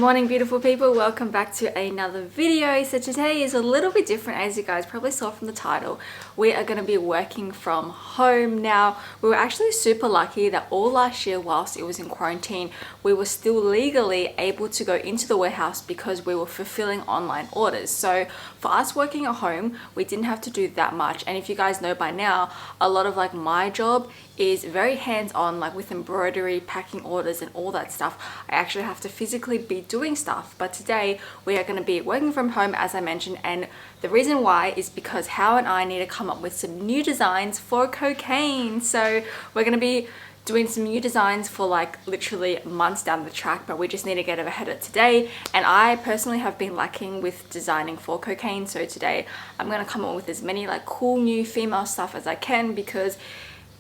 morning, beautiful people. Welcome back to another video. So today is a little bit different, as you guys probably saw from the title. We are going to be working from home now. We were actually super lucky that all last year, whilst it was in quarantine, we were still legally able to go into the warehouse because we were fulfilling online orders. So for us working at home, we didn't have to do that much. And if you guys know by now, a lot of my job is very hands-on, with embroidery, packing orders and all that stuff. I actually have to physically be doing stuff, but today we are going to be working from home, as I mentioned, and the reason why is because Hao and I need to come up with some new designs for KOKAINE. So we're going to be doing some new designs for literally months down the track, but we just need to get ahead of it today. And I personally have been lacking with designing for KOKAINE, so today I'm going to come up with as many cool new female stuff as I can, because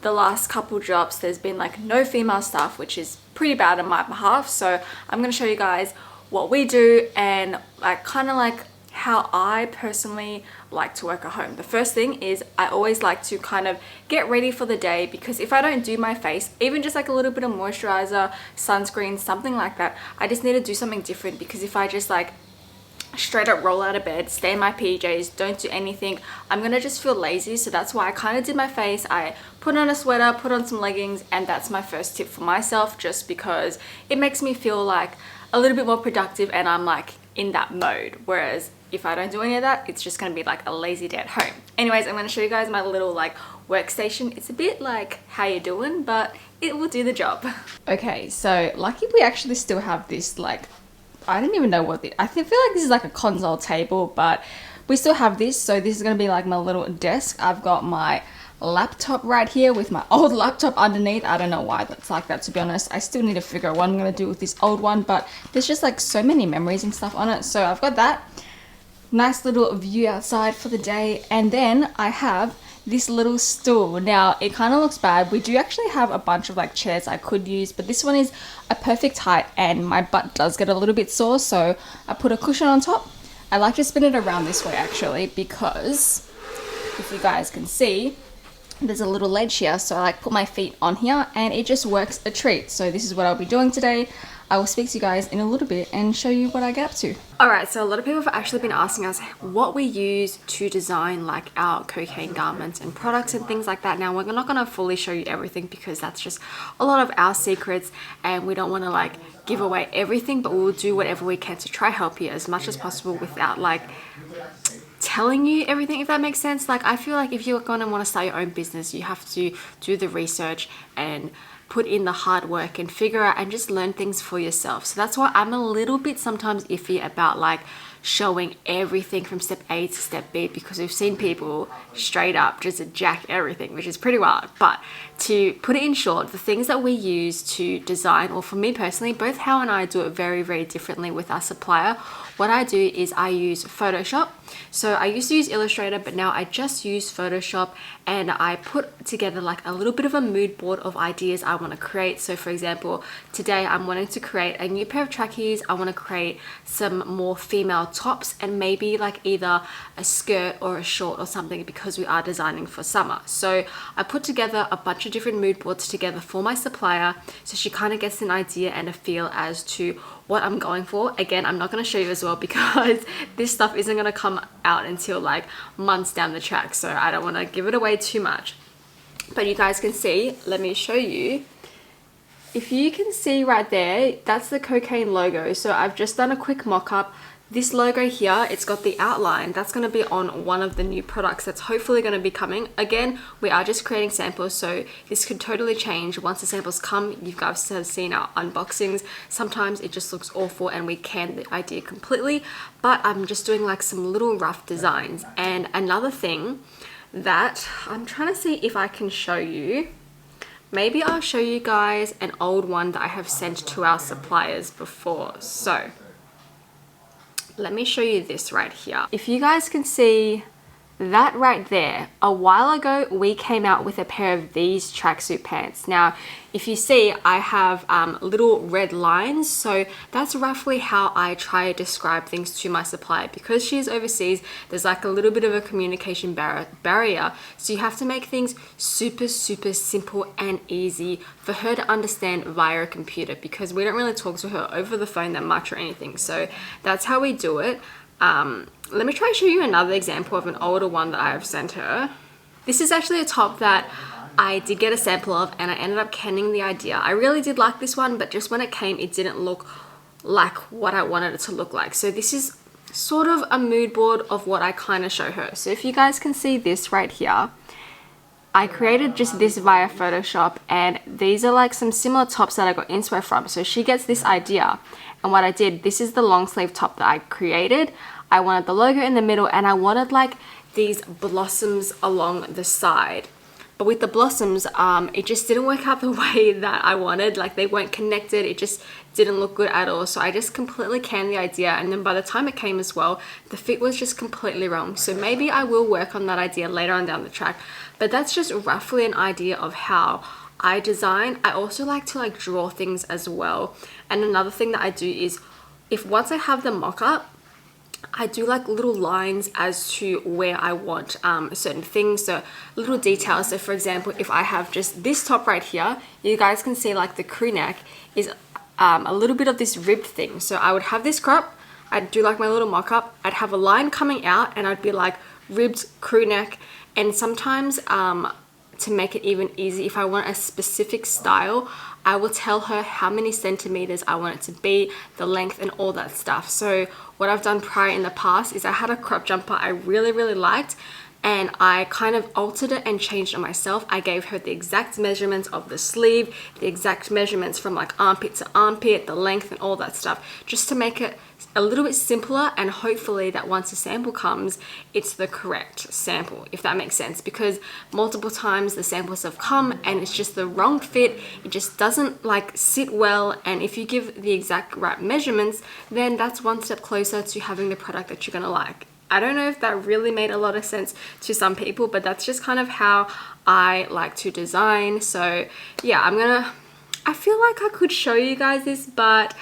the last couple drops there's been no female stuff, which is pretty bad on my behalf. So I'm going to show you guys what we do and how I personally like to work at home. The first thing is I always like to kind of get ready for the day, because if I don't do my face, even just a little bit of moisturizer, sunscreen, something like that, I just need to do something different. Because if I just straight up roll out of bed, stay in my PJs, don't do anything, I'm gonna just feel lazy. So that's why I kind of did my face. I put on a sweater, put on some leggings, and that's my first tip for myself, just because it makes me feel a little bit more productive and I'm in that mode. Whereas if I don't do any of that, it's just gonna be a lazy day at home. Anyways, I'm gonna show you guys my little workstation. It's a bit how you doing, but it will do the job. Okay, so lucky we actually still have this I don't even know what I feel this is a console table, but we still have this. So this is going to be my little desk. I've got my laptop right here with my old laptop underneath. I don't know why that's like that, to be honest. I still need to figure out what I'm going to do with this old one, but there's just so many memories and stuff on it. So I've got that nice little view outside for the day. And then I have this little stool. Now it kind of looks bad. We do actually have a bunch of chairs I could use, but this one is a perfect height and my butt does get a little bit sore, so I put a cushion on top. I like to spin it around this way actually, because if you guys can see, there's a little ledge here, so I put my feet on here and it just works a treat. So this is what I'll be doing today. I will speak to you guys in a little bit and show you what I get up to. Alright, so a lot of people have actually been asking us what we use to design our KOKAINE garments and products and things like that. Now we're not going to fully show you everything, because that's just a lot of our secrets and we don't want to give away everything, but we'll do whatever we can to try help you as much as possible without telling you everything, if that makes sense. I feel if you're going to want to start your own business, you have to do the research and put in the hard work and figure out and just learn things for yourself. So that's why I'm a little bit sometimes iffy about showing everything from step A to step B, because we've seen people straight up just jack everything, which is pretty wild. But to put it in short, the things that we use to design, or for me personally, both Hao and I do it very, very differently with our supplier. What I do is I use Photoshop. So I used to use Illustrator, but now I just use Photoshop, and I put together a little bit of a mood board of ideas I want to create. So for example, today I'm wanting to create a new pair of trackies. I want to create some more female tops and maybe either a skirt or a short or something, because we are designing for summer. So I put together a bunch of different mood boards together for my supplier, so she kind of gets an idea and a feel as to what I'm going for. Again, I'm not going to show you as well, because this stuff isn't going to come out until months down the track, so I don't want to give it away too much. But you guys can see, let me show you. If you can see right there, that's the KOKAINE logo. So I've just done a quick mock-up. This logo here, it's got the outline. That's going to be on one of the new products that's hopefully going to be coming. Again, we are just creating samples, so this could totally change once the samples come. You guys have seen our unboxings. Sometimes it just looks awful and we can the idea completely, but I'm just doing some little rough designs. And another thing that I'm trying to see if I can show you, maybe I'll show you guys an old one that I have sent to our suppliers before. So let me show you this right here. If you guys can see that right there, a while ago we came out with a pair of these tracksuit pants. Now if you see, I have little red lines, so that's roughly how I try to describe things to my supplier. Because she's overseas, there's like a little bit of a communication barrier, so you have to make things super simple and easy for her to understand via a computer, because we don't really talk to her over the phone that much or anything. So that's how we do it. Let me try to show you another example of an older one that I have sent her. This is actually a top that I did get a sample of, and I ended up canning the idea. I really did like this one, but just when it came, it didn't look like what I wanted it to look like. So this is sort of a mood board of what I kind of show her. So if you guys can see this right here, I created just this via Photoshop, and these are like some similar tops that I got inspo from. So she gets this idea, and what I did, this is the long sleeve top that I created. I wanted the logo in the middle, and I wanted like these blossoms along the side. But with the blossoms, it just didn't work out the way that I wanted. Like they weren't connected, it just didn't look good at all. So I just completely canned the idea, and then by the time it came as well, the fit was just completely wrong. So maybe I will work on that idea later on down the track, but that's just roughly an idea of how I design. I also like to like draw things as well. And another thing that I do is, if once I have the mock-up, I do like little lines as to where I want certain things, so little details. So for example, if I have just this top right here, you guys can see like the crew neck is a little bit of this ribbed thing. So I would have this crop, I'd do like my little mock-up, I'd have a line coming out, and I'd be like ribbed crew neck. And sometimes to make it even easy, if I want a specific style, I will tell her how many centimeters I want it to be, the length and all that stuff. So what I've done prior in the past is I had a crop jumper I really liked, and I kind of altered it and changed it myself. I gave her the exact measurements of the sleeve, the exact measurements from like armpit to armpit, the length and all that stuff, just to make it a little bit simpler, and hopefully that once the sample comes, it's the correct sample, if that makes sense. Because multiple times the samples have come and it's just the wrong fit, it just doesn't like sit well, and if you give the exact right measurements, then that's one step closer to having the product that you're gonna like. I don't know if that really made a lot of sense to some people, but that's just kind of how I like to design. So yeah, I feel like I could show you guys this, but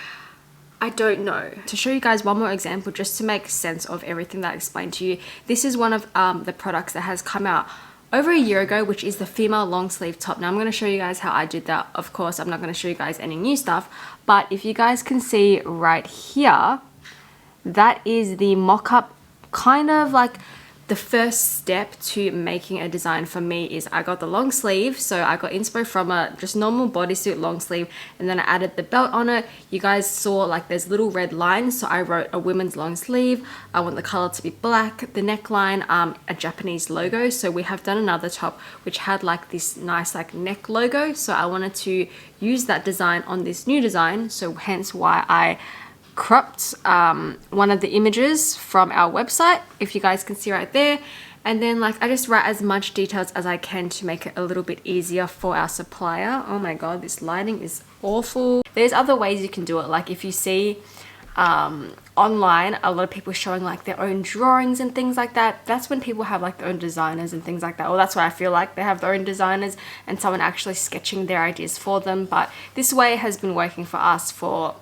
I don't know. To show you guys one more example, just to make sense of everything that I explained to you, this is one of the products that has come out over a year ago, which is the female long sleeve top. Now I'm going to show you guys how I did that. Of course, I'm not going to show you guys any new stuff, but if you guys can see right here, that is the mock-up, kind of like the first step to making a design for me. Is I got the long sleeve, so I got inspo from a just normal bodysuit long sleeve, and then I added the belt on it. You guys saw like there's little red lines, so I wrote a women's long sleeve. I want the color to be black, the neckline, a Japanese logo. So we have done another top which had like this nice like neck logo, so I wanted to use that design on this new design, so hence why I cropped one of the images from our website, if you guys can see right there. And then like I just write as much details as I can to make it a little bit easier for our supplier. Oh my god, this lighting is awful. There's other ways you can do it. Like if you see online, a lot of people showing like their own drawings and things like that. That's when people have like their own designers and things like that. Well, that's what I feel like, they have their own designers and someone actually sketching their ideas for them. But this way has been working for us for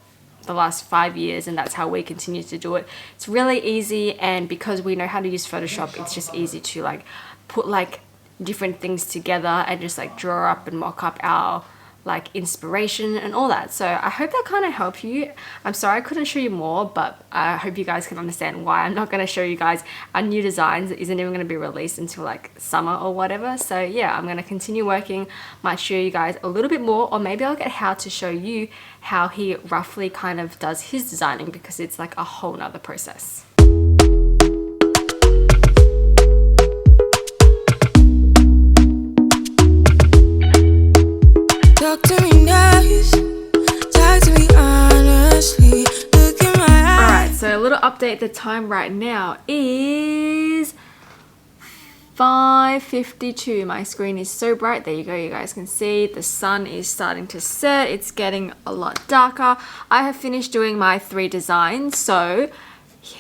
the last 5 years, and that's how we continue to do it. It's really easy, and because we know how to use Photoshop, it's just easy to like put like different things together and just like draw up and mock up our like inspiration and all that. So I hope that kind of helped you. I'm sorry I couldn't show you more, but I hope you guys can understand why I'm not going to show you guys our new designs. It isn't even going to be released until like summer or whatever. So yeah, I'm going to continue working, might show you guys a little bit more, or maybe I'll get How to show you how he roughly kind of does his designing, because it's like a whole nother process. Talk to me nice, talk to me honestly, look in my eyes. Alright, so a little update. The time right now is 5:52. My screen is so bright. There you go, you guys can see the sun is starting to set. It's getting a lot darker. I have finished doing my 3 designs, so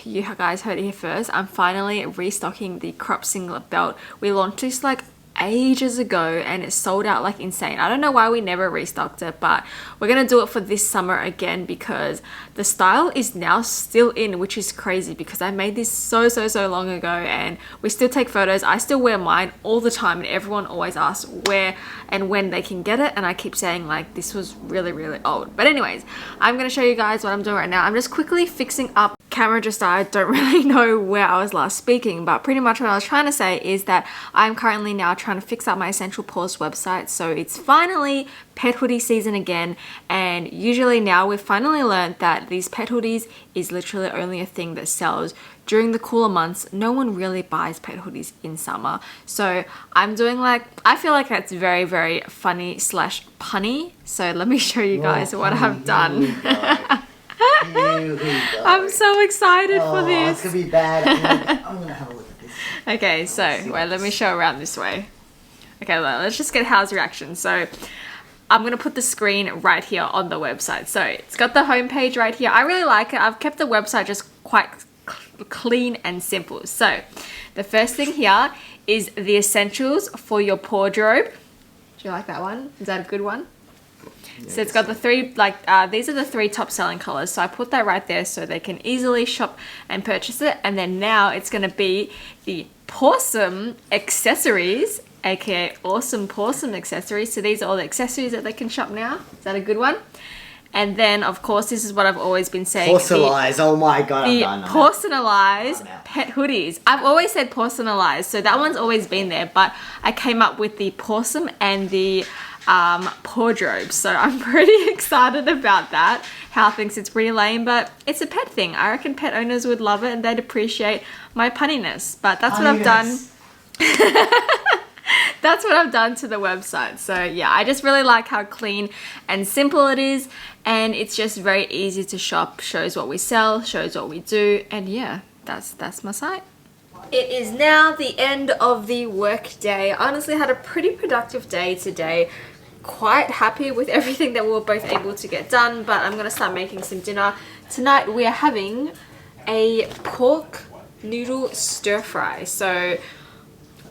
you guys heard it here first. I'm finally restocking the crop singlet belt. We launched this like ages ago and it sold out like insane. I don't know why we never restocked it, but we're gonna do it for this summer again because the style is now still in, which is crazy because I made this so long ago and we still take photos. I still wear mine all the time and everyone always asks where and when they can get it, and I keep saying like this was really old. But anyways, I'm gonna show you guys what I'm doing right now. I'm just quickly fixing up. Camera just died. Don't really know where I was last speaking, but pretty much what I was trying to say is that I'm currently now trying to fix up my Essential Paws website. So it's finally pet hoodie season again, and usually now we've finally learned that these pet hoodies is literally only a thing that sells during the cooler months. No one really buys pet hoodies in summer. So I'm doing like, I feel like that's very funny slash punny. So let me show you guys what I've done. I'm so excited for this. It's gonna be bad. I'm gonna have a look at this. Okay, so wait, let me show around this way. Okay, well, let's just get Hao's reaction. So I'm gonna put the screen right here on the website. So it's got the homepage right here. I really like it. I've kept the website just quite clean and simple. So the first thing here is the essentials for your wardrobe. Do you like that one? Is that a good one? So it's got the three, like, these are the three top selling colors. So I put that right there so they can easily shop and purchase it. And then now it's going to be the Pawsome accessories, aka awesome Pawsome accessories. So these are all the accessories that they can shop now. Is that a good one? And then, of course, this is what I've always been saying. Porcelize, oh my god, the I'm done. Porcelize pet hoodies. I've always said porcelize, so that one's always been there. But I came up with the Pawsome and the wardrobe, so I'm pretty excited about that. Hao thinks it's pretty lame, but it's a pet thing. I reckon pet owners would love it and they'd appreciate my punniness. But that's what I've done. That's what I've done to the website. So yeah, I just really like how clean and simple it is, and it's just very easy to shop. Shows what we sell, shows what we do, and yeah, that's my site. It is now the end of the work day. I honestly had a pretty productive day today. Quite happy with everything that we were both able to get done, but I'm gonna start making some dinner. Tonight we are having a pork noodle stir fry. So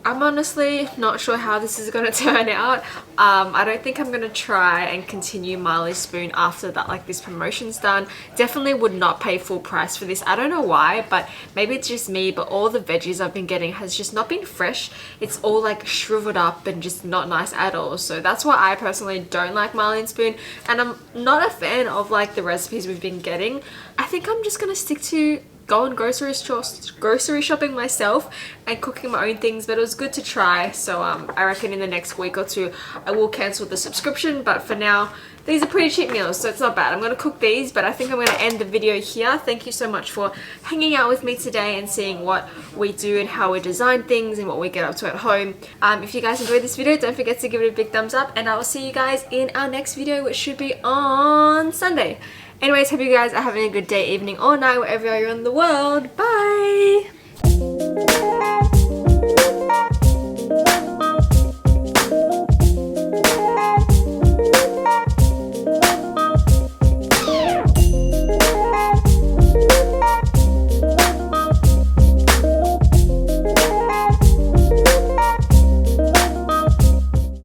I'm honestly not sure how this is going to turn out. I don't think I'm going to try and continue Marley's Spoon after that, like this promotion's done. Definitely would not pay full price for this. I don't know why, but maybe it's just me, but all the veggies I've been getting has just not been fresh. It's all like shriveled up and just not nice at all. So that's why I personally don't like Marley Spoon, and I'm not a fan of like the recipes we've been getting. I think I'm just going to stick to going grocery shopping myself and cooking my own things, but it was good to try. So I reckon in the next week or two I will cancel the subscription, but for now these are pretty cheap meals, so it's not bad. I'm going to cook these, but I think I'm going to end the video here. Thank you so much for hanging out with me today and seeing what we do and how we design things and what we get up to at home. If you guys enjoyed this video, don't forget to give it a big thumbs up, and I will see you guys in our next video, which should be on Sunday. Anyways, hope you guys are having a good day, evening, or night, wherever you're in the world. Bye!